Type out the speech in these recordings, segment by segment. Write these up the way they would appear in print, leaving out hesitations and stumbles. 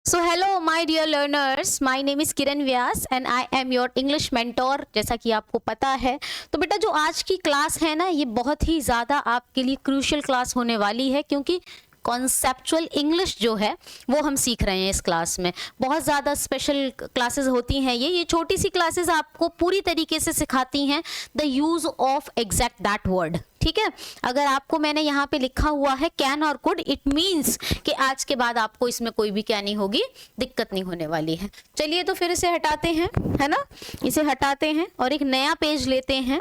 So hello my dear learners, my name is Kiran Vyas and I am your English mentor. जैसा कि आपको पता है, तो बेटा जो आज की क्लास है ना, ये बहुत ही ज़्यादा आपके लिए क्रूशियल क्लास होने वाली है, क्योंकि कॉन्सेप्चुअल इंग्लिश जो है वो हम सीख रहे हैं इस क्लास में। बहुत ज़्यादा स्पेशल क्लासेस होती हैं ये छोटी सी क्लासेस आपको पूरी तरीके से सिखाती हैं the use of exact that word. ठीक है, अगर आपको मैंने यहाँ पे लिखा हुआ है कैन और कुड, इट मीन्स कि आज के बाद आपको इसमें कोई भी क्या नहीं होगी, दिक्कत नहीं होने वाली है। चलिए तो फिर इसे हटाते हैं, है ना, इसे हटाते हैं और एक नया पेज लेते हैं,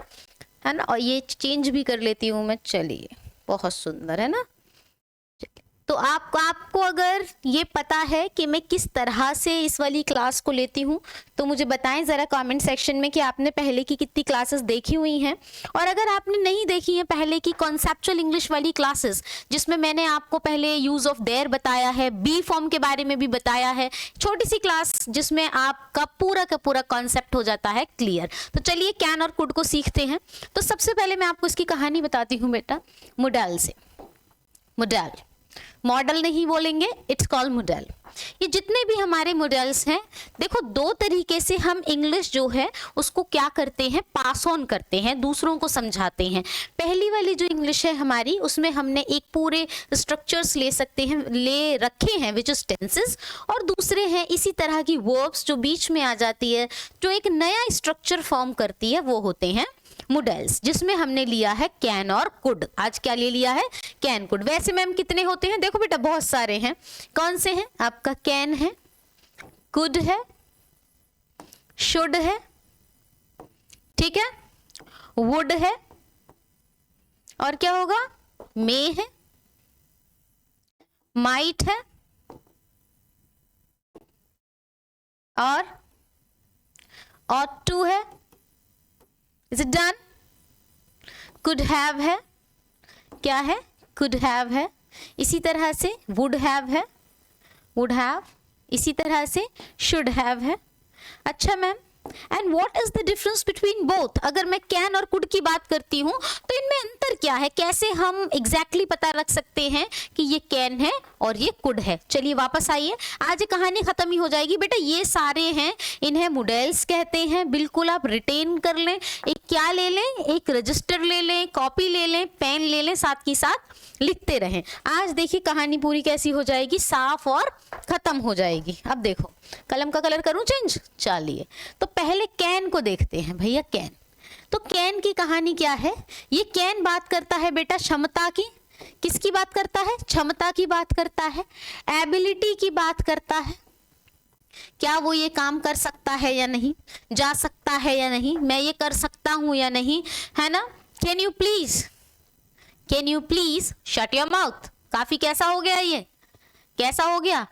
है ना, और ये चेंज भी कर लेती हूँ मैं। चलिए, बहुत सुंदर है ना। तो आपको अगर ये पता है कि मैं किस तरह से इस वाली क्लास को लेती हूँ, तो मुझे बताएं ज़रा कमेंट सेक्शन में कि आपने पहले की कितनी क्लासेस देखी हुई हैं। और अगर आपने नहीं देखी हैं पहले की कॉन्सेप्चुअल इंग्लिश वाली क्लासेस, जिसमें मैंने आपको पहले यूज़ ऑफ देयर बताया है, बी फॉर्म के बारे में भी बताया है, छोटी सी क्लास जिसमें आपका पूरा का पूरा कॉन्सेप्ट हो जाता है क्लियर। तो चलिए कैन और कुड को सीखते हैं। तो सबसे पहले मैं आपको इसकी कहानी बताती हूँ बेटा, मॉडल से। मॉडल नहीं बोलेंगे, इट्स कॉल्ड मॉडल। ये जितने भी हमारे मॉडल्स हैं, देखो दो तरीके से हम इंग्लिश जो है उसको क्या करते हैं, पास ऑन करते हैं, दूसरों को समझाते हैं। पहली वाली जो इंग्लिश है हमारी, उसमें हमने एक पूरे स्ट्रक्चर्स ले रखे हैं विच इज टेंसेस, और दूसरे हैं इसी तरह की वर्ब्स जो बीच में आ जाती है, जो एक नया स्ट्रक्चर फॉर्म करती है, वो होते हैं मॉडल्स, जिसमें हमने लिया है कैन और कुड। आज क्या ले लिया है, कैन कुड। वैसे मैम कितने होते हैं, देखो बेटा बहुत सारे हैं। कौन से हैं, आपका कैन है, कुड है, शुड है, ठीक है, वुड है, और क्या होगा, मे है, माइट है, और ought to है। Is it done? Could have है, क्या है, could have है। इसी तरह से would have है, would have। इसी तरह से should have है। अच्छा ma'am, and what is the difference between both? अगर मैं कैन और कुड की बात करती हूँ तो इनमें अंतर क्या है, कैसे हम एग्जैक्टली पता रख सकते हैं कि ये कैन है और ये कुड है? चलिए वापस आइए, आज ये कहानी खत्म ही हो जाएगी बेटा। ये सारे हैं, इन्हें मॉडल्स कहते हैं। बिल्कुल आप रिटेन कर लें। एक क्या ले लें, एक रजिस्टर ले लें, कॉपी ले लें, पेन ले लें, साथ ही साथ लिखते रहें। आज देखिए कहानी पूरी कैसी हो जाएगी, साफ और खत्म हो जाएगी। अब देखो, कलम का कलर करूं चेंज, चलिए तो पहले कैन को देखते हैं भैया। कैन, तो कैन की कहानी क्या है? ये कैन बात करता है बेटा क्षमता की। किसकी बात करता है? क्षमता की बात करता है, एबिलिटी की बात करता है। क्या वो ये काम कर सकता है या नहीं, जा सकता है या नहीं, मैं ये कर सकता हूं या नहीं, है ना। Can you please shut your mouth. काफी कैसा हो गया, ये कैसा हो गया,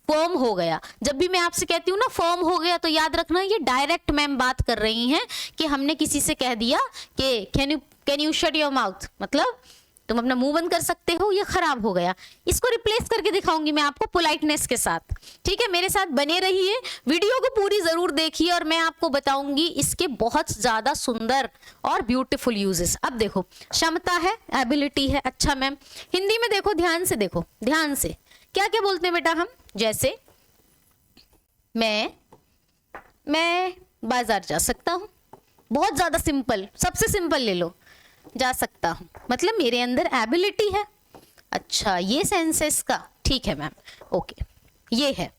फर्म हो गया। जब भी मैं आपसे कहती हूँ ना फर्म हो गया, तो याद रखना ये डायरेक्ट मैम बात कर रही हैं कि हमने किसी से कह दिया कि can you shut your mouth, मतलब तुम अपना मुंह बंद कर सकते हो, ये खराब हो गया। इसको रिप्लेस करके दिखाऊंगी मैं आपको पोलाइटनेस के साथ। ठीक है, मेरे साथ बने रहिए, वीडियो को पूरी जरूर देखिए और मैं आपको बताऊंगी इसके बहुत ज्यादा सुंदर और ब्यूटीफुल यूजेस। अब देखो, क्षमता है, एबिलिटी है। अच्छा मैम, हिंदी में देखो, ध्यान से देखो, ध्यान से क्या क्या बोलते हैं बेटा हम। जैसे मैं बाजार जा सकता हूं, बहुत ज्यादा सिंपल, सबसे सिंपल ले लो, जा सकता हूं, मतलब मेरे अंदर एबिलिटी है। अच्छा, ये सेंस है इसका, ठीक है मैम, ओके, ये है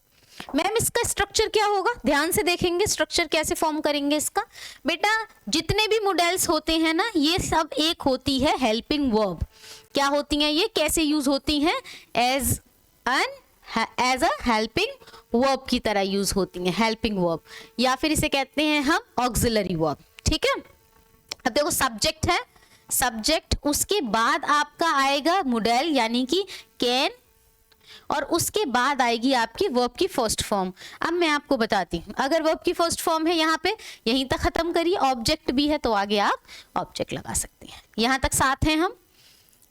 मैम। इसका स्ट्रक्चर क्या होगा, ध्यान से देखेंगे स्ट्रक्चर कैसे फॉर्म करेंगे इसका। बेटा जितने भी मॉडल्स होते हैं ना, ये सब एक होती है हेल्पिंग वर्ब। क्या होती हैं ये, कैसे यूज होती हैं, एज अ हेल्पिंग वर्ब की तरह यूज होती हैं, हेल्पिंग वर्ब, या फिर इसे कहते हैं हम ऑक्सिलरी वर्ब। ठीक है, अब देखो सब्जेक्ट है, सब्जेक्ट, उसके बाद आपका आएगा मॉडल यानी कि कैन, और उसके बाद आएगी आपकी वर्ब की फर्स्ट फॉर्म। अब मैं आपको बताती हूँ, अगर वर्ब की फर्स्ट फॉर्म है यहाँ पे, यहीं तक खत्म करिए, ऑब्जेक्ट भी है तो आगे आप ऑब्जेक्ट लगा सकते हैं। यहाँ तक साथ हैं हम,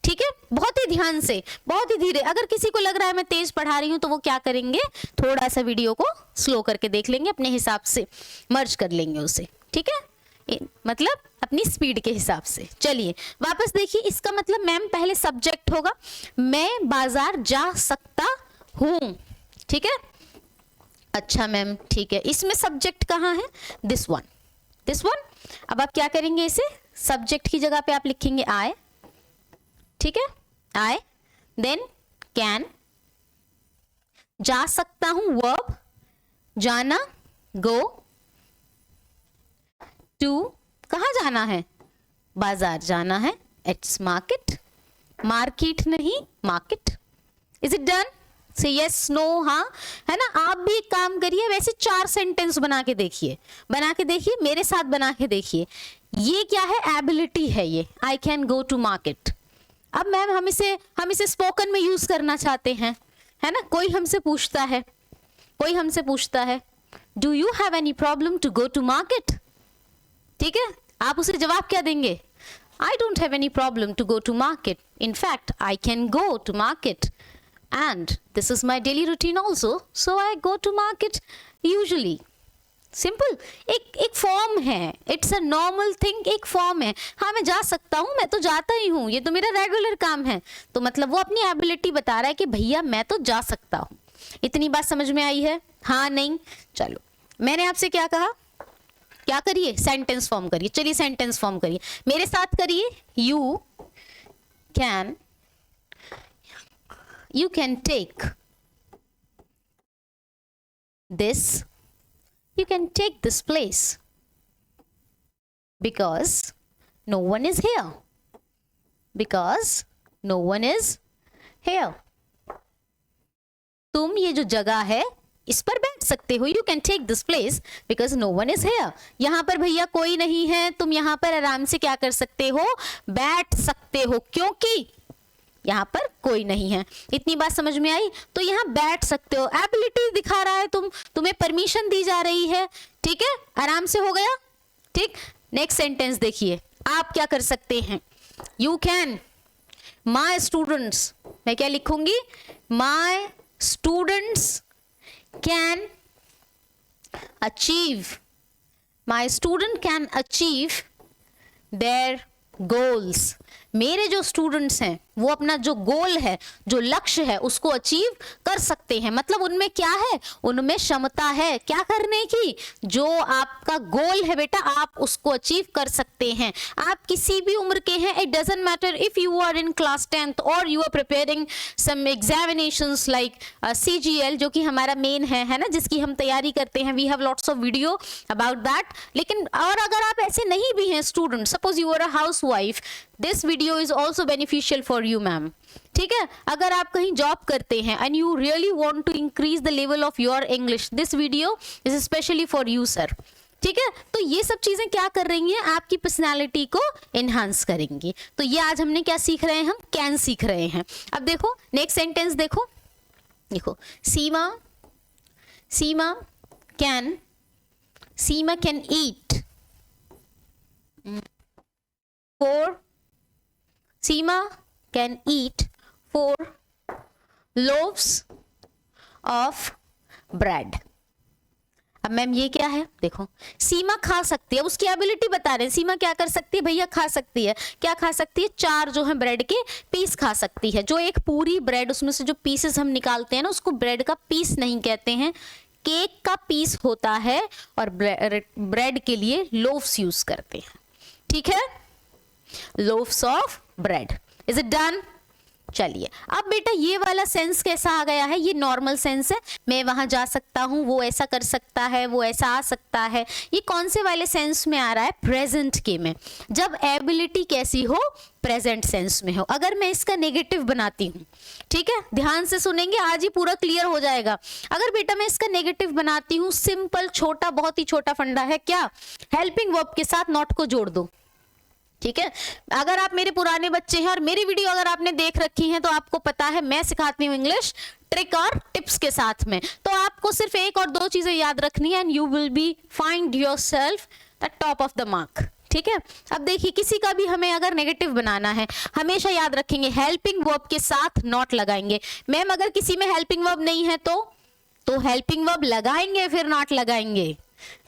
ठीक है, बहुत ही ध्यान से, बहुत ही धीरे। अगर किसी को लग रहा है मैं तेज पढ़ा रही हूँ तो वो क्या करेंगे, थोड़ा सा वीडियो को स्लो करके देख लेंगे, अपने हिसाब से मर्ज कर लेंगे उसे। ठीक है, मतलब अपनी स्पीड के हिसाब से। चलिए वापस देखिए, इसका मतलब मैम पहले सब्जेक्ट होगा, मैं बाजार जा सकता हूं। ठीक है, अच्छा मैम ठीक है, इसमें सब्जेक्ट कहाँ है? This one, this one. अब आप क्या करेंगे, इसे सब्जेक्ट की जगह पे आप लिखेंगे आई, ठीक है, आई। देन कैन, जा सकता हूं वर्ब, जाना गो, टू, कहाँ जाना है? बाजार जाना है, इट्स मार्केट, मार्केट नहीं मार्केट। Is it done? से यस नो हाँ, है ना। आप भी एक काम करिए, वैसे 4 सेंटेंस बना के देखिए, बना के देखिए, मेरे साथ बना के देखिए। ये क्या है? एबिलिटी है ये, I can go to market. अब मैम हम इसे स्पोकन में यूज करना चाहते हैं, है ना। कोई हमसे पूछता है, कोई हमसे पूछता है do you have any problem to go to market, ठीक है, आप उसे जवाब क्या देंगे? I don't have any problem to go to market. In fact, I can go to market. And this is my daily routine also. So I go to market usually. Simple. एक form है. It's a normal thing. एक form है. हाँ मैं जा सकता हूँ, मैं तो जाता ही हूँ, ये तो मेरा रेगुलर काम है. तो मतलब वो अपनी एबिलिटी बता रहा है कि भैया मैं तो जा सकता हूँ. इतनी बात समझ में आई है? हाँ नहीं? चलो, मैंने आपसे क्या कहा? क्या करिए? सेंटेंस फॉर्म करिए. चलिए सेंटेंस फॉर्म करिए, मेरे साथ करिए. You can take this, you can take this place because no one is here, because no one is here. तुम ये जो जगह है इस पर बैठ सकते हो. You can take this place because no one is here. यहाँ पर भैया कोई नहीं है, तुम यहाँ पर आराम से क्या कर सकते हो? बैठ सकते हो, क्योंकि यहाँ पर कोई नहीं है. इतनी बात समझ में आई? तो यहाँ बैठ सकते हो, एबिलिटी दिखा रहा है, तुम्हें परमिशन दी जा रही है, ठीक है. आराम से हो गया, ठीक. नेक्स्ट सेंटेंस देखिए, आप क्या कर सकते हैं? यू कैन, माई स्टूडेंट्स, मैं क्या लिखूंगी? My students can achieve, my student can achieve their goals. मेरे जो स्टूडेंट्स हैं वो अपना जो गोल है, जो लक्ष्य है, उसको अचीव कर सकते हैं. मतलब उनमें क्या है? उनमें क्षमता है क्या करने की? जो आपका गोल है बेटा, आप उसको अचीव कर सकते हैं. आप किसी भी उम्र के हैं, it doesn't matter if you are in class 10th और you are preparing some examinations like CGL, जो कि हमारा मेन है ना, जिसकी हम तैयारी करते हैं. We have lots of video about that. लेकिन और अगर आप ऐसे नहीं भी हैं student, suppose you are a housewife, this video is also beneficial for you ma'am, ठीक है. अगर आप कहीं जॉब करते हैं and you really want to increase the level of your English, this video is specially for you sir, ठीक है. तो ये सब चीजें क्या कर रही हैं? आपकी पर्सनालिटी को एनहांस करेंगी. तो ये आज हमने क्या सीख रहे हैं? हम कैन सीख रहे हैं. अब देखो नेक्स्ट सेंटेंस देखो, Seema can eat 4, Seema can eat 4 loaves of bread. अब मैम ये क्या है? देखो, सीमा खा सकती है, उसकी एबिलिटी बता रहे हैं. सीमा क्या कर सकती है भैया? खा सकती है. क्या खा सकती है? 4 जो है ब्रेड के पीस खा सकती है. जो एक पूरी ब्रेड, उसमें से जो पीसेस हम निकालते हैं ना, उसको ब्रेड का पीस नहीं कहते हैं, केक का पीस होता है. और ब्रेड के लिए लोव्स यूज करते हैं, ठीक है. Loaves of bread. Is it done? चलिए, अब बेटा ये वाला सेंस कैसा आ गया है? ये नॉर्मल सेंस है. मैं वहां जा सकता हूं, वो ऐसा कर सकता है, वो ऐसा आ सकता है. ये कौन से वाले सेंस में आ रहा है? प्रेजेंट के में. जब एबिलिटी कैसी हो? प्रेजेंट सेंस में हो. अगर मैं इसका नेगेटिव बनाती हूं, ठीक है, ध्यान से सुनेंगे, आज ही पूरा क्लियर हो जाएगा. अगर बेटा मैं इसका नेगेटिव बनाती हूं, सिंपल छोटा, बहुत ही छोटा फंडा है. क्या? हेल्पिंग वर्ब के साथ नॉट को जोड़ दो, ठीक है. अगर आप मेरे पुराने बच्चे हैं और मेरी वीडियो अगर आपने देख रखी है तो आपको पता है मैं सिखाती हूँ इंग्लिश ट्रिक और टिप्स के साथ में. तो आपको सिर्फ 1 और 2 चीजें याद रखनी है and you will be find yourself the top of the mark, ठीक है. अब देखिए, किसी का भी हमें अगर नेगेटिव बनाना है, हमेशा याद रखेंगे हेल्पिंग वर्ब के साथ नॉट लगाएंगे. मैम अगर किसी में हेल्पिंग वर्ब नहीं है तो हेल्पिंग वर्ब लगाएंगे फिर नॉट लगाएंगे.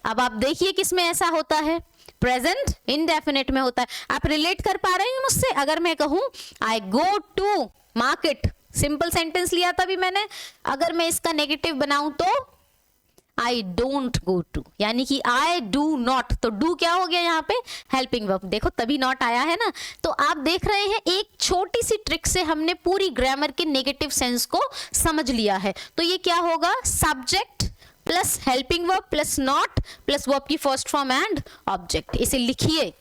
अब आप देखिए किसमें ऐसा होता है? प्रेजेंट इंडेफिनिट में होता है. आप रिलेट कर पा रहे हैं मुझसे? अगर मैं कहूं I go to market, simple sentence लिया था भी मैंने. अगर मैं इसका नेगेटिव बनाऊं तो आई डोंट गो टू, यानी कि आई डू नॉट, तो डू क्या हो गया यहाँ पे, हेल्पिंग वर्ब, देखो तभी नॉट आया है ना। तो आप देख रहे हैं एक छोटी सी ट्रिक से हमने पूरी ग्रामर के नेगेटिव सेंस को समझ लिया है। तो ये क्या होगा, subject plus helping verb plus not plus verb की फर्स्ट फॉर्म एंड ऑब्जेक्ट। इसे लिखिए,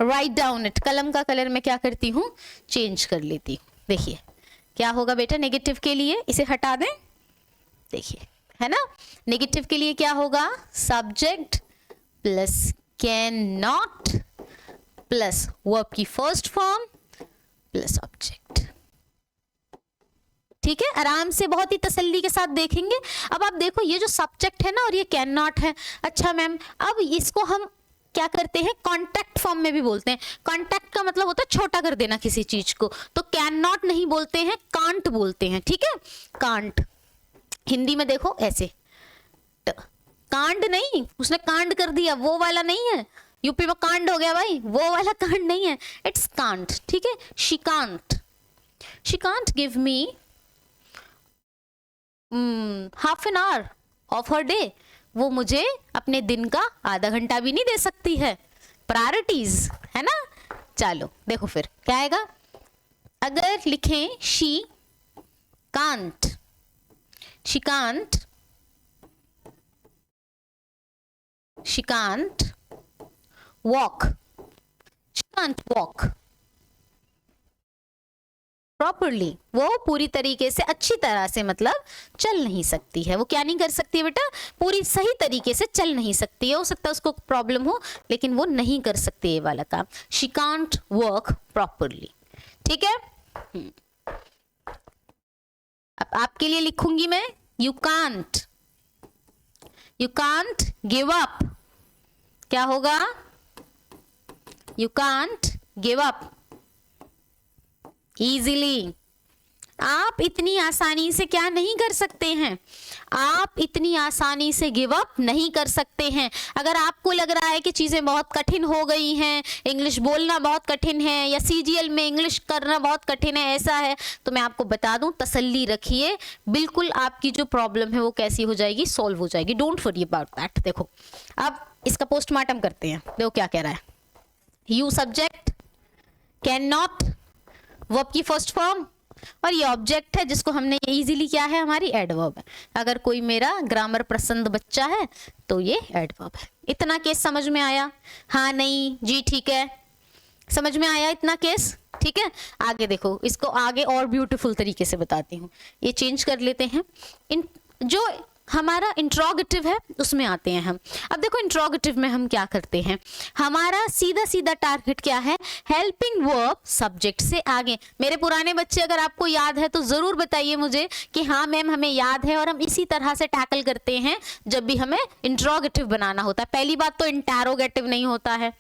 राइट डाउन इट। कलम का कलर मैं क्या करती हूँ, चेंज कर लेती हूँ। देखिए क्या होगा बेटा नेगेटिव के लिए, इसे हटा दें, देखिए है ना, नेगेटिव के लिए क्या होगा, subject plus can not plus verb की फर्स्ट फॉर्म प्लस ऑब्जेक्ट। ठीक है, आराम से बहुत ही तसल्ली के साथ देखेंगे। अब आप देखो ये जो सब्जेक्ट है ना और ये कैन नॉट है, अच्छा मैम अब इसको हम क्या करते हैं, कॉन्टैक्ट फॉर्म में भी बोलते हैं। कॉन्टैक्ट का मतलब होता है छोटा कर देना किसी चीज को, तो कैन नॉट नहीं बोलते हैं, कांट बोलते हैं। ठीक है, कांट हिंदी में देखो ऐसे, कांड नहीं, उसने कांड कर दिया, वो वाला नहीं है, यूपी में कांड हो गया भाई, वो वाला कांड नहीं है, इट्स कांट। ठीक है, she can't give me half an hour of her day, वो मुझे अपने दिन का आधा घंटा भी नहीं दे सकती है। प्रायोरिटीज है ना। चलो देखो फिर क्या आएगा, अगर लिखें शी कांट walk properly, वो पूरी तरीके से अच्छी तरह से मतलब चल नहीं सकती है। वो क्या नहीं कर सकती है बेटा, पूरी सही तरीके से चल नहीं सकती है। हो सकता है उसको प्रॉब्लम हो लेकिन वो नहीं कर सकती ये वाला काम, she can't work properly। ठीक है, अब आपके लिए लिखूंगी मैं, you can't give up। क्या होगा, you can't give up easily। आप इतनी आसानी से क्या नहीं कर सकते हैं, आप इतनी आसानी से गिव अप नहीं कर सकते हैं। अगर आपको लग रहा है कि चीज़ें बहुत कठिन हो गई हैं, इंग्लिश बोलना बहुत कठिन है या सीजीएल में इंग्लिश करना बहुत कठिन है, ऐसा है, तो मैं आपको बता दूं, तसल्ली रखिए, बिल्कुल आपकी जो प्रॉब्लम है वो कैसी हो जाएगी, सॉल्व हो जाएगी। Don't worry about that. देखो अब इसका पोस्टमार्टम करते हैं, देखो क्या कह रहा है, you subject, can not verb की फर्स्ट फॉर्म, और ये ऑब्जेक्ट है जिसको हमने इजीली क्या है, हमारी एडवर्ब है। अगर कोई मेरा ग्रामर पसंद बच्चा है तो ये एडवर्ब है। इतना केस समझ में आया, हाँ नहीं जी ठीक है, समझ में आया इतना केस। ठीक है, आगे देखो, इसको आगे और ब्यूटीफुल तरीके से बताती हूँ। ये चेंज कर लेते हैं, इन जो हमारा इंट्रोगेटिव है उसमें आते हैं हम। अब देखो इंट्रोगेटिव में हम क्या करते हैं, हमारा सीधा सीधा टारगेट क्या है, हेल्पिंग वर्ब सब्जेक्ट से आगे। मेरे पुराने बच्चे अगर आपको याद है तो जरूर बताइए मुझे कि हाँ मैम हमें याद है, और हम इसी तरह से टैकल करते हैं जब भी हमें इंट्रोगेटिव बनाना होता है। पहली बात तो इंटैरोगेटिव नहीं होता है,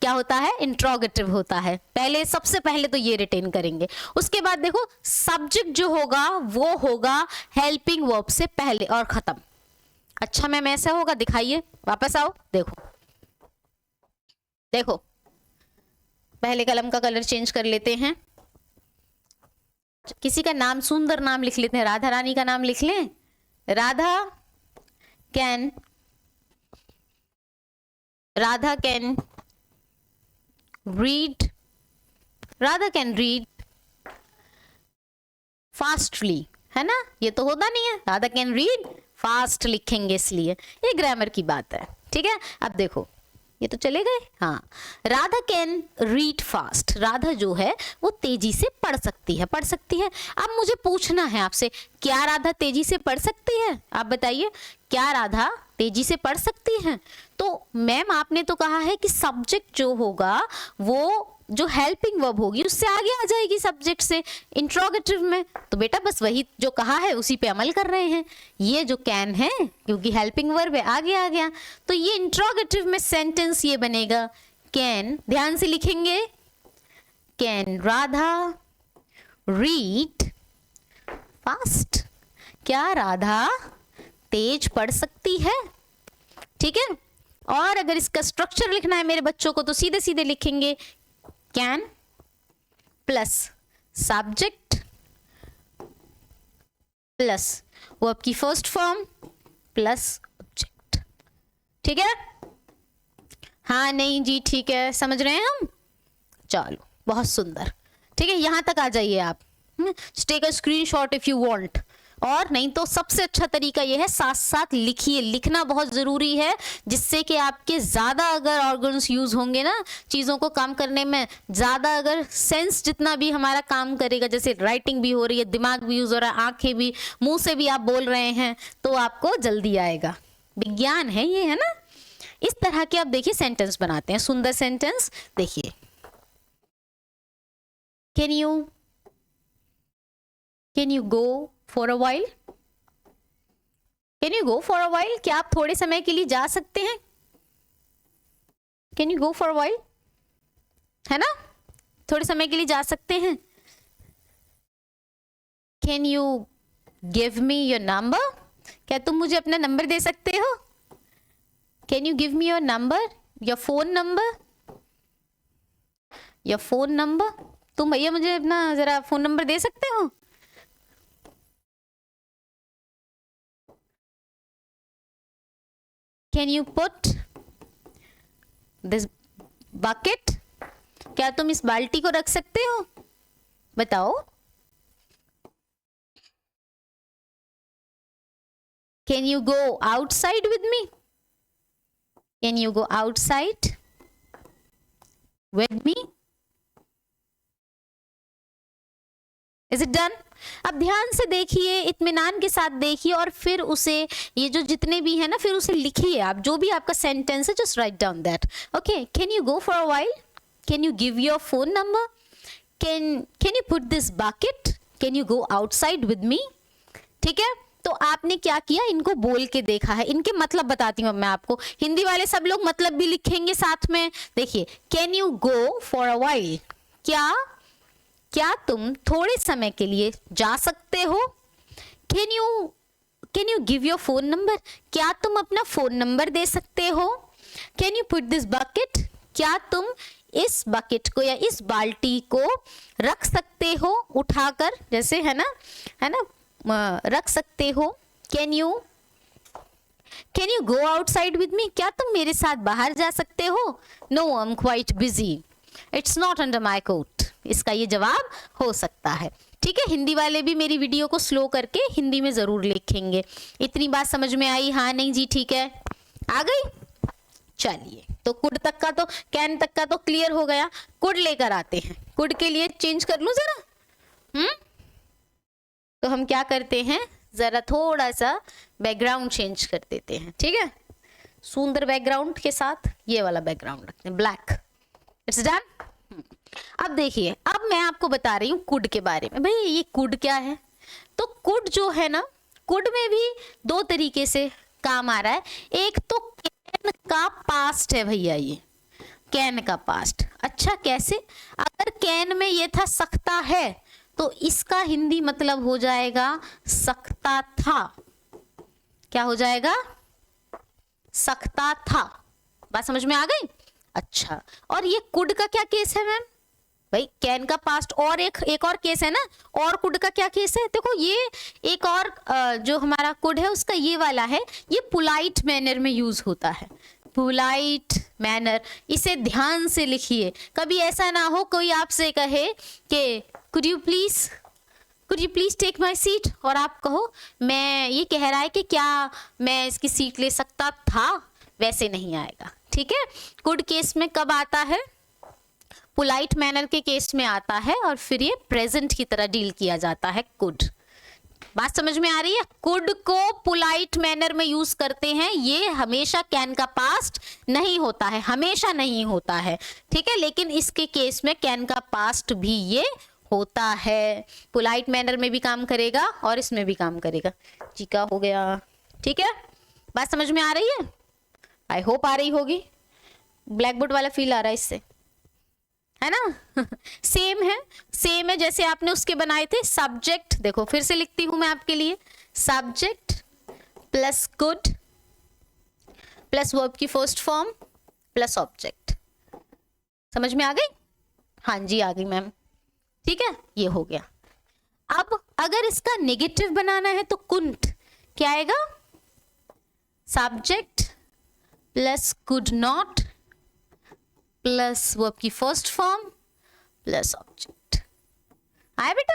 क्या होता है, इंट्रोगेटिव होता है। पहले सबसे पहले तो ये रिटेन करेंगे, उसके बाद देखो सब्जेक्ट जो होगा वो होगा हेल्पिंग वर्ब से पहले और खत्म। अच्छा मैम ऐसा होगा, दिखाइए, वापस आओ, देखो देखो, पहले कलम का कलर चेंज कर लेते हैं, किसी का नाम, सुंदर नाम लिख लेते हैं, राधा रानी का नाम लिख लें, Radha can read, Radha can read fastly, है ना, ये तो होता नहीं है, राधा कैन रीड फास्ट लिखेंगे इसलिए, ये ग्रामर की बात है। ठीक है, अब देखो ये तो चले गए, हाँ, Radha can read fast, Radha जो है वो तेजी से पढ़ सकती है, पढ़ सकती है। अब मुझे पूछना है आपसे, क्या राधा तेजी से पढ़ सकती है, आप बताइए, क्या राधा तेजी से पढ़ सकती है? तो मैम आपने तो कहा है कि सब्जेक्ट जो होगा वो जो हेल्पिंग वर्ब होगी उससे आगे आ जाएगी सब्जेक्ट से इंट्रोगेटिव में, तो बेटा बस वही जो कहा है उसी पे अमल कर रहे हैं। ये जो कैन है क्योंकि हेल्पिंग वर्ब है आगे आ गया, तो ये इंट्रोगेटिव में सेंटेंस ये बनेगा, कैन, ध्यान से लिखेंगे, कैन राधा रीड फास्ट, क्या राधा तेज पढ़ सकती है? ठीक है, और अगर इसका स्ट्रक्चर लिखना है मेरे बच्चों को तो सीधे सीधे लिखेंगे, can plus subject plus verb की फर्स्ट फॉर्म प्लस ऑब्जेक्ट। ठीक है, हाँ नहीं जी ठीक है, समझ रहे हैं हम। चलो बहुत सुंदर, ठीक है, यहां तक आ जाइए आप। Take a screenshot if you want, और नहीं तो सबसे अच्छा तरीका यह है साथ साथ लिखिए। लिखना बहुत जरूरी है, जिससे कि आपके ज्यादा अगर ऑर्गन्स यूज होंगे ना चीजों को काम करने में, ज्यादा अगर सेंस जितना भी हमारा काम करेगा, जैसे राइटिंग भी हो रही है, दिमाग भी यूज हो रहा है, आंखें भी, मुंह से भी आप बोल रहे हैं, तो आपको जल्दी आएगा। विज्ञान है ये, है ना। इस तरह के आप देखिए सेंटेंस बनाते हैं, सुंदर सेंटेंस। देखिए, can you go for a while, can you go for a while, क्या आप थोड़े समय के लिए जा सकते हैं। Can you go for a while, है ना, थोड़े समय के लिए जा सकते हैं। Can you give me your number, क्या तुम मुझे अपना नंबर दे सकते हो। Can you give me your number, your phone number, your phone number, तुम भैया मुझे अपना जरा फोन नंबर दे सकते हो। Can you put this bucket, क्या तुम इस बाल्टी को रख सकते हो, बताओ। Can you go outside with me, can you go outside with me, is it done. अब ध्यान से देखिए, इत्मीनान के साथ देखिए, और फिर उसे, ये जो जितने भी है ना, फिर उसे लिखिए आप, जो भी आपका सेंटेंस है, just write down that. Okay, can you go for a while, can you give your phone number, can you put this bucket, can you go outside with मी। ठीक है, तो आपने क्या किया, इनको बोल के देखा है। इनके मतलब बताती हूँ मैं आपको, हिंदी वाले सब लोग मतलब भी लिखेंगे साथ में। देखिए, can you go for a while, क्या तुम थोड़े समय के लिए जा सकते हो। Can you give your phone number, क्या तुम अपना फोन नंबर दे सकते हो। Can you put this bucket, क्या तुम इस बकेट को या इस बाल्टी को रख सकते हो उठाकर, जैसे है ना रख सकते हो। Can you go outside with me, क्या तुम मेरे साथ बाहर जा सकते हो। No I am quite busy, it's not under my coat, इसका ये जवाब हो सकता है। ठीक है, हिंदी वाले भी मेरी वीडियो को स्लो करके हिंदी में जरूर लिखेंगे। इतनी बात समझ में आई, हाँ नहीं जी ठीक है, आ गई। चलिए, तो कुड तक का तो, कैन तक का तो क्लियर हो गया। कुड लेकर आते हैं, कुड के लिए चेंज कर लूं जरा। तो हम क्या करते हैं, जरा थोड़ा सा बैकग्राउंड चेंज कर देते हैं। ठीक है, सुंदर बैकग्राउंड के साथ ये वाला बैकग्राउंड रखते हैं, ब्लैक। It's done. अब देखिए, अब मैं आपको बता रही हूँ कुड के बारे में। भाई ये कुड क्या है, तो कुड जो है ना, कुड में भी दो तरीके से काम आ रहा है। एक तो कैन का पास्ट है भैया, ये कैन का पास्ट। अच्छा कैसे, अगर कैन में ये था सकता है, तो इसका हिंदी मतलब हो जाएगा सकता था। क्या हो जाएगा, सकता था। बात समझ में आ गई। अच्छा, और ये कुड का क्या केस है मैम, भाई कैन का पास्ट, और एक और केस है ना, और कुड का क्या केस है। देखो ये एक और जो हमारा कुड है उसका ये वाला है, ये पोलाइट मैनर में यूज होता है, पोलाइट मैनर। इसे ध्यान से लिखिए, कभी ऐसा ना हो कोई आपसे कहे कि could you please take my seat, और आप कहो मैं, ये कह रहा है कि क्या मैं इसकी सीट ले सकता था, वैसे नहीं आएगा। ठीक है, कुड केस में कब आता है, पोलाइट मैनर के केस में आता है, और फिर ये प्रेजेंट की तरह डील किया जाता है कुड। बात समझ में आ रही है। कुड को पोलाइट मैनर में यूज करते हैं, ये हमेशा कैन का पास्ट नहीं होता है, हमेशा नहीं होता है। ठीक है, लेकिन इसके केस में कैन का पास्ट भी ये होता है, पोलाइट मैनर में भी काम करेगा और इसमें भी काम करेगा। जी का हो गया। ठीक है, बात समझ में आ रही है, आई होप आ रही होगी। ब्लैक बोर्ड वाला फील आ रहा है इससे, है ना। सेम है जैसे आपने उसके बनाए थे। सब्जेक्ट देखो फिर से लिखती हूं मैं आपके लिए, subject plus could plus verb की फर्स्ट फॉर्म प्लस ऑब्जेक्ट। समझ में आ गई, हाँ जी आ गई मैम। ठीक है, ये हो गया। अब अगर इसका नेगेटिव बनाना है तो कुंट क्या आएगा, subject plus could not plus verb की फर्स्ट फॉर्म प्लस ऑब्जेक्ट। आया बेटा?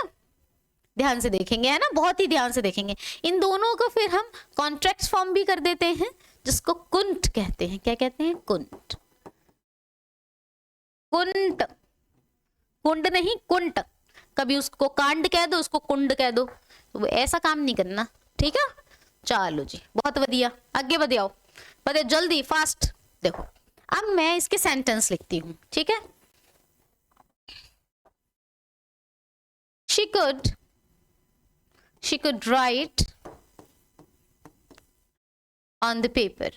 ध्यान से देखेंगे, है ना, बहुत ही ध्यान से देखेंगे। इन दोनों को फिर हम कॉन्ट्रैक्ट फॉर्म भी कर देते हैं, जिसको कुंट कहते हैं। क्या कहते हैं? कुंट। कुंट, कुंड नहीं, कुंट। कभी उसको कांड कह दो, उसको कुंड कह दो, तो ऐसा काम नहीं करना, ठीक है? चलो जी, बहुत बढ़िया, आगे बढ़ जाओ, बढ़े जल्दी, फास्ट। देखो अब मैं इसके सेंटेंस लिखती हूँ, ठीक है? She could write on the paper,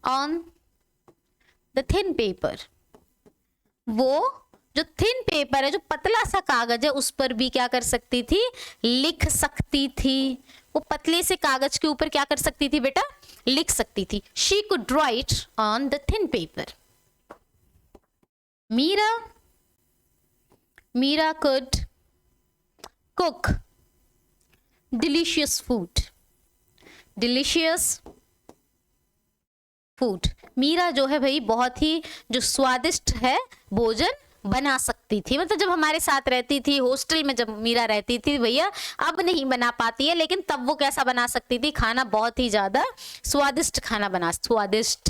on the thin paper। वो जो थिन पेपर है, जो पतला सा कागज है, उस पर भी क्या कर सकती थी? लिख सकती थी। वो पतले से कागज के ऊपर क्या कर सकती थी बेटा? लिख सकती थी। She could write on the thin paper। Meera could cook delicious food। delicious food। Meera जो है भाई बहुत ही जो स्वादिष्ट है भोजन बना सकती थी। मतलब जब हमारे साथ रहती थी हॉस्टल में, जब मीरा रहती थी भैया, अब नहीं बना पाती है, लेकिन तब वो कैसा बना सकती थी? खाना बहुत ही ज्यादा स्वादिष्ट खाना बना, स्वादिष्ट।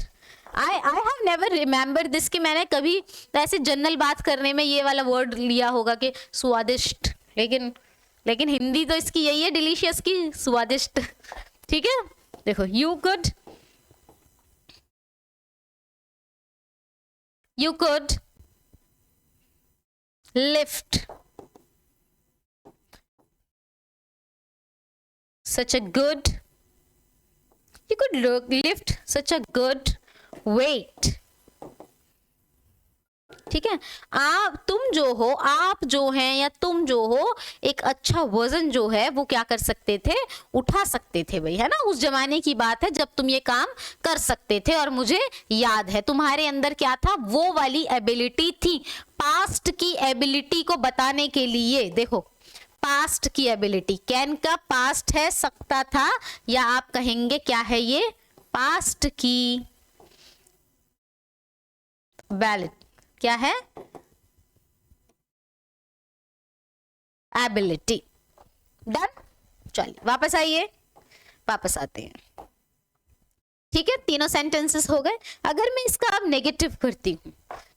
I have never remember this कि मैंने कभी ऐसे जनरल बात करने में ये वाला वर्ड लिया होगा कि स्वादिष्ट, लेकिन हिंदी तो इसकी यही है, डिलीशियस की, स्वादिष्ट। ठीक है, देखो, you could lift such a good weight। ठीक है, आप जो हैं या तुम जो हो, एक अच्छा वजन जो है वो क्या कर सकते थे? उठा सकते थे भाई, है ना? उस जमाने की बात है जब तुम ये काम कर सकते थे। और मुझे याद है तुम्हारे अंदर क्या था? वो वाली एबिलिटी थी, पास्ट की एबिलिटी को बताने के लिए। देखो, पास्ट की एबिलिटी, कैन का पास्ट है सकता था, या आप कहेंगे क्या है ये? पास्ट की वैलिड क्या है? एबिलिटी। डन। चलिए वापस आइए, वापस आते हैं। ठीक है, तीनों सेंटेंसेस हो गए। अगर मैं इसका अब नेगेटिव करती हूँ,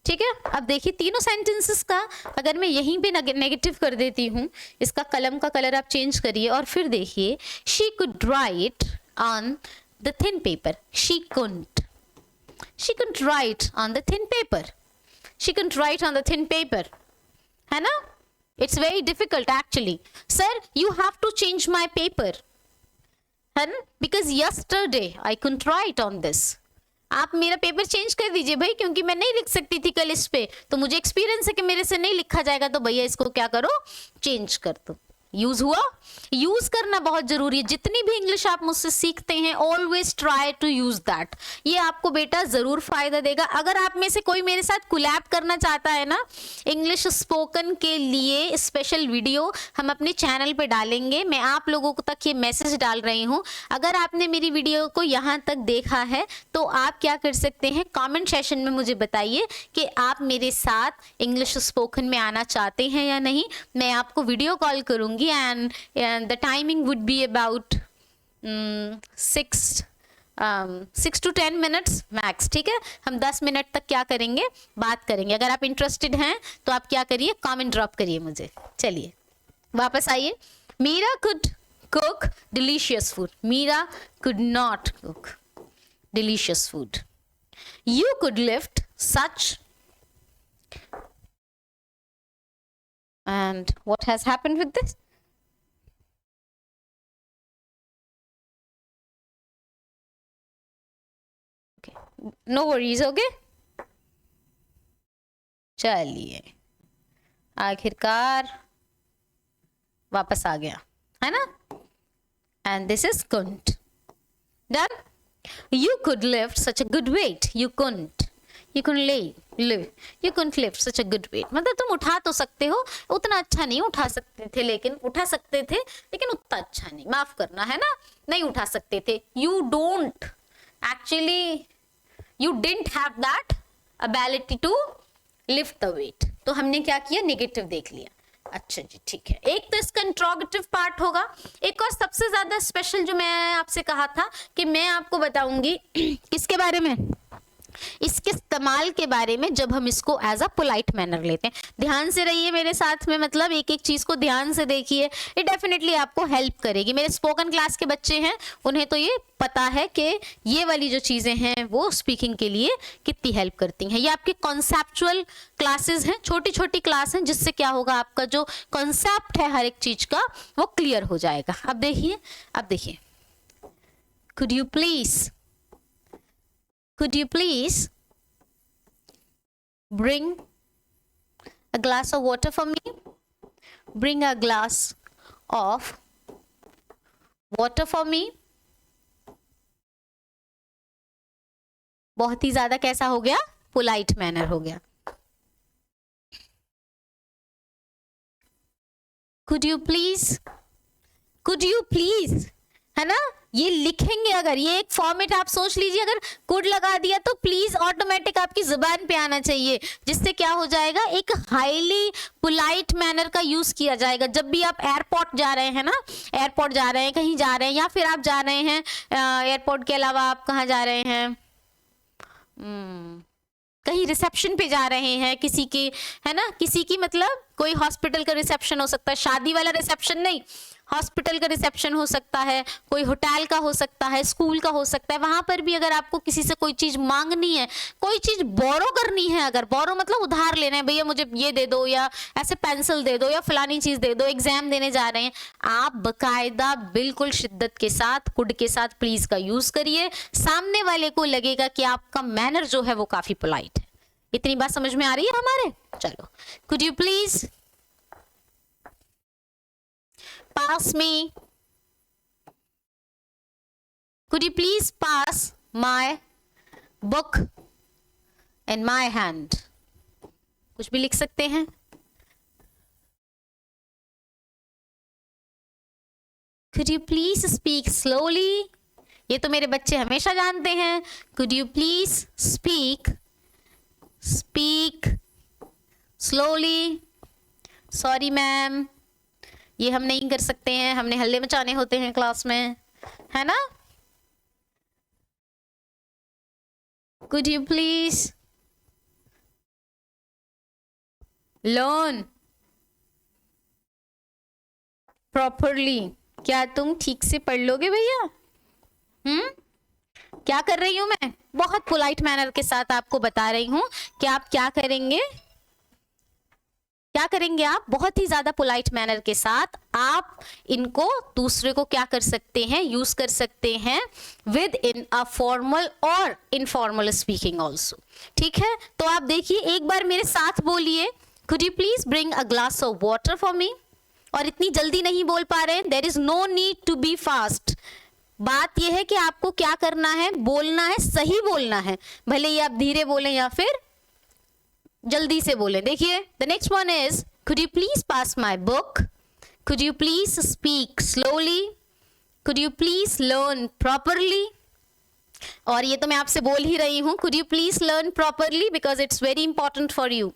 ठीक है, अब देखिए तीनों सेंटेंसेस का अगर मैं यहीं पे नेगेटिव कर देती हूँ, इसका कलम का कलर आप चेंज करिए और फिर देखिए, she could write on the thin paper. She couldn't right on the thin paper. She couldn't write on the thin paper, है ना? It's very difficult actually. Sir, you have to change my paper, है ना? Because yesterday I couldn't write on this. आप मेरा paper change कर दीजिए भाई, क्योंकि मैं नहीं लिख सकती थी कल इस पे, तो मुझे एक्सपीरियंस है कि मेरे से नहीं लिखा जाएगा, तो भैया इसको क्या करो? चेंज कर दो। यूज हुआ? यूज करना बहुत जरूरी है। जितनी भी इंग्लिश आप मुझसे सीखते हैं, always try to use that. ये आपको बेटा जरूर फायदा देगा। अगर आप में से कोई मेरे साथ कोलैब करना चाहता है ना, इंग्लिश स्पोकन के लिए स्पेशल वीडियो हम अपने चैनल पे डालेंगे। मैं आप लोगों को तक ये मैसेज डाल रही हूँ। अगर आपने मेरी वीडियो को यहाँ तक देखा है तो आप क्या कर सकते हैं, कमेंट सेशन में मुझे बताइए कि आप मेरे साथ इंग्लिश स्पोकन में आना चाहते हैं या नहीं। मैं आपको वीडियो कॉल करूँगी and the timing would be about 6 to 10 minutes max। ठीक है, हम 10 मिनट तक क्या करेंगे? बात करेंगे। अगर आप इंटरेस्टेड हैं तो आप क्या करिए? कमेंट ड्रॉप करिए मुझे। चलिए वापस आइए। Meera could cook delicious food। Meera could not cook delicious food। You could lift such, and what has happened with this? No worries, okay. चलिए, आखिरकार वापस आ गया, है ना? And this is couldn't. Done. You could lift such a good weight. You couldn't lay लिव, you couldn't lift such a good weight, मतलब तुम उठा तो सकते हो, उतना अच्छा नहीं उठा सकते थे, लेकिन उठा सकते थे लेकिन उतना अच्छा नहीं, माफ करना है ना, नहीं उठा सकते थे। You don't actually, you didn't have that ability to lift the weight. तो हमने क्या किया, नेगेटिव देख लिया। अच्छा जी, ठीक है। एक तो इसका इंट्रोगेटिव पार्ट होगा। एक और सबसे ज्यादा स्पेशल जो मैं आपसे कहा था कि मैं आपको बताऊंगी किसके बारे में, इसके इस्तेमाल के बारे में, जब हम इसको एज अ पोलाइट मैनर लेते हैं। ध्यान से रहिए मेरे साथ में, मतलब एक एक चीज को ध्यान से देखिए, ये डेफिनेटली आपको हेल्प करेगी। मेरे स्पोकन क्लास के बच्चे हैं, उन्हें तो ये पता है कि ये वाली जो चीजें हैं वो स्पीकिंग के लिए कितनी हेल्प करती हैं। ये आपके कॉन्सेप्चुअल क्लासेस हैं, छोटी छोटी क्लास हैं, जिससे क्या होगा, आपका जो कॉन्सेप्ट है हर एक चीज का वो क्लियर हो जाएगा। अब देखिए, could you please bring a glass of water for me? Bring a glass of water for me. बहुत ही ज्यादा कैसा हो गया, पोलाइट मैनर हो गया। Could you please, है ना, ये लिखेंगे। अगर ये एक फॉर्मेट आप सोच लीजिए, अगर कुड लगा दिया तो प्लीज ऑटोमेटिक आपकी जुबान पे आना चाहिए, जिससे क्या हो जाएगा, एक हाईली पोलाइट मैनर का यूज किया जाएगा। जब भी आप एयरपोर्ट जा रहे हैं ना, एयरपोर्ट जा रहे हैं, कहीं जा रहे हैं, या फिर आप जा रहे हैं एयरपोर्ट के अलावा आप कहाँ जा रहे हैं, कहीं रिसेप्शन पे जा रहे हैं किसी की, है ना, किसी की, मतलब कोई हॉस्पिटल का रिसेप्शन हो सकता है, शादी वाला रिसेप्शन नहीं, हॉस्पिटल का रिसेप्शन हो सकता है, कोई होटल का हो सकता है, स्कूल का हो सकता है। वहां पर भी अगर आपको किसी से कोई चीज मांगनी है, कोई चीज बोरो करनी है, अगर बोरो मतलब उधार लेना है, भैया मुझे ये दे दो, या ऐसे पेंसिल दे दो, या फलानी चीज दे दो, एग्जाम देने जा रहे हैं, आप बकायदा बिल्कुल शिद्दत के साथ कुड के साथ प्लीज का यूज करिए। सामने वाले को लगेगा कि आपका मैनर जो है वो काफी पोलाइट है। इतनी बात समझ में आ रही है हमारे? चलो, could you please pass me, could you please pass my book in my hand? कुछ भी लिख सकते हैं। Could you please speak slowly? ये तो मेरे बच्चे हमेशा जानते हैं। Could you please speak slowly? Sorry ma'am, ये हम नहीं कर सकते हैं, हमने हल्ले मचाने होते हैं क्लास में, है ना। Could you please learn properly? क्या तुम ठीक से पढ़ लोगे भैया? क्या कर रही हूं मैं? बहुत पोलाइट मैनर के साथ आपको बता रही हूं कि आप क्या करेंगे, आप बहुत ही ज्यादा पोलाइट मैनर के साथ आप इनको दूसरे को क्या कर सकते हैं, यूज कर सकते हैं विद इन अ फॉर्मल और इनफॉर्मल स्पीकिंग ऑल्सो। ठीक है, तो आप देखिए, एक बार मेरे साथ बोलिए, could you please bring a glass of water for me. और इतनी जल्दी नहीं बोल पा रहे हैं, there is no need to be fast. बात यह है कि आपको क्या करना है, बोलना है, सही बोलना है, भले ही आप धीरे बोलें या फिर जल्दी से बोलें। देखिए, the next one is, could you please pass my book? Could you please speak slowly? Could you please learn properly? और ये तो मैं आपसे बोल ही रही हूँ, could you please learn properly because it's very important for you.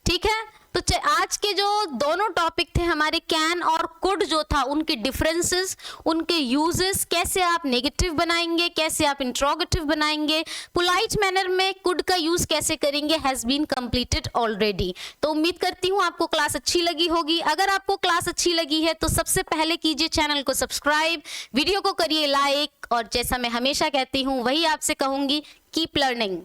ठीक है, तो आज के जो दोनों टॉपिक थे हमारे, कैन और कुड जो था, उनके डिफरेंसेस, उनके यूजेस, कैसे आप नेगेटिव बनाएंगे, कैसे आप इंट्रोगेटिव बनाएंगे, पोलाइट मैनर में कुड का यूज कैसे करेंगे, हैज बीन कंप्लीटेड ऑलरेडी। तो उम्मीद करती हूँ आपको क्लास अच्छी लगी होगी। अगर आपको क्लास अच्छी लगी है तो सबसे पहले कीजिए चैनल को सब्सक्राइब, वीडियो को करिए लाइक, और जैसा मैं हमेशा कहती हूँ वही आपसे कहूंगी, कीप लर्निंग।